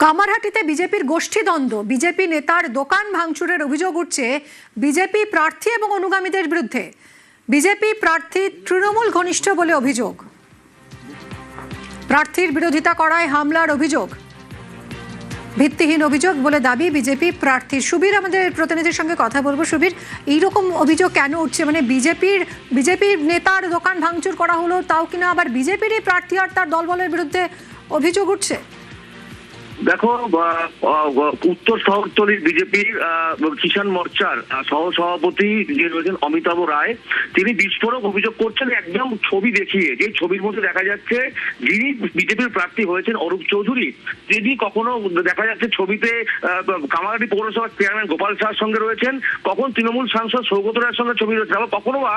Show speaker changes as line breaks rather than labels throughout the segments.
কামারহাটিতে বিজেপির গোষ্ঠীদ্বন্দ্ব, বিজেপি নেতার দোকান ভাঙচুরের অভিযোগ উঠছে বিজেপি প্রার্থী এবং অনুগামীদের বিরুদ্ধে। বিজেপি প্রার্থী তৃণমূল ঘনিষ্ঠ বলে অভিযোগ, প্রার্থীর বিরোধিতা করায় হামলার অভিযোগ, ভিত্তিহীন অভিযোগ বলে দাবি বিজেপি প্রার্থীর। সুবীর, আমাদের প্রতিনিধির সঙ্গে কথা বলবো। সুবীর, এইরকম অভিযোগ কেন উঠছে? মানে বিজেপির নেতার দোকান ভাঙচুর করা হলো, তাও কিনা আবার বিজেপিরই প্রার্থী আর তার দলবলের বিরুদ্ধে অভিযোগ উঠছে।
দেখো, উত্তর শহরতলির বিজেপির কিষাণ মোর্চার সহ সভাপতি যে রয়েছেন অমিতাভ রায়, তিনি বিস্ফোরক অভিযোগ করছেন একদম ছবি দেখিয়ে। যে ছবির মধ্যে দেখা যাচ্ছে যিনি বিজেপির প্রার্থী হয়েছেন অরূপ চৌধুরী, তিনি কখনো দেখা যাচ্ছে ছবিতে কামারহাটি পৌরসভার চেয়ারম্যান গোপাল শাহর সঙ্গে রয়েছেন, কখন তৃণমূল সাংসদ সৌগত রায়ের সঙ্গে ছবি রয়েছে, আবার কখনো বা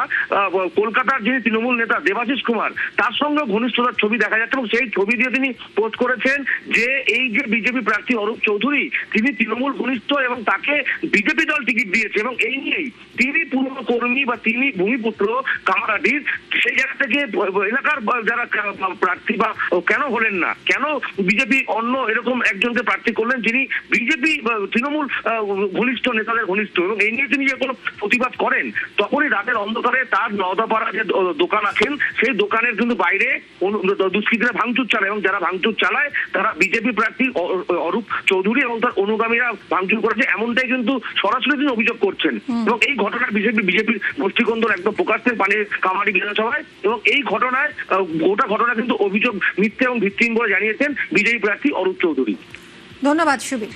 কলকাতার যিনি তৃণমূল নেতা দেবাশিস কুমার তার সঙ্গে ঘনিষ্ঠতার ছবি দেখা যাচ্ছে। এবং সেই ছবি দিয়ে তিনি পোস্ট করেছেন যে এই যে বিজেপি প্রার্থী অরূপ চৌধুরী, তিনি তৃণমূল ঘনিষ্ঠ এবং তাকে বিজেপি দল টিকিট দিয়েছে, এবং এই নিয়েই তিনি পুরনো কর্মী বা তিনি ভূমিপুত্র কামারহাটির, সেই জায়গা থেকে এলাকার যারা প্রার্থী বা কেন হলেন না, কেন বিজেপি অন্য এরকম একজনকে প্রার্থী করলেন যিনি বিজেপি তৃণমূল ঘনিষ্ঠ নেতাদের ঘনিষ্ঠ, এবং এই নিয়ে তিনি যখন প্রতিবাদ করেন তখনই রাতের অন্ধকারে তার নওদাপাড়া যে দোকান আছেন সেই দোকানের কিন্তু বাইরে দুষ্কৃতীরা ভাঙচুর চালায়, এবং যারা ভাঙচুর চালায় তারা বিজেপি প্রার্থী অরূপ চৌধুরী এবং তার অনুগামীরা ভাঙচুর করেছে, এমনটাই কিন্তু সরাসরি তিনি অভিযোগ করছেন। এবং এই ঘটনায় বিজেপির গোষ্ঠীকন্দল একদম প্রকাশ্যে পানির কামারহাটি বিধানসভায়, এবং এই ঘটনায় গোটা ঘটনা কিন্তু অভিযোগ মিথ্যে এবং ভিত্তিহীন বলে জানিয়েছেন বিজেপি প্রার্থী অরূপ চৌধুরী।
ধন্যবাদ সুবীর।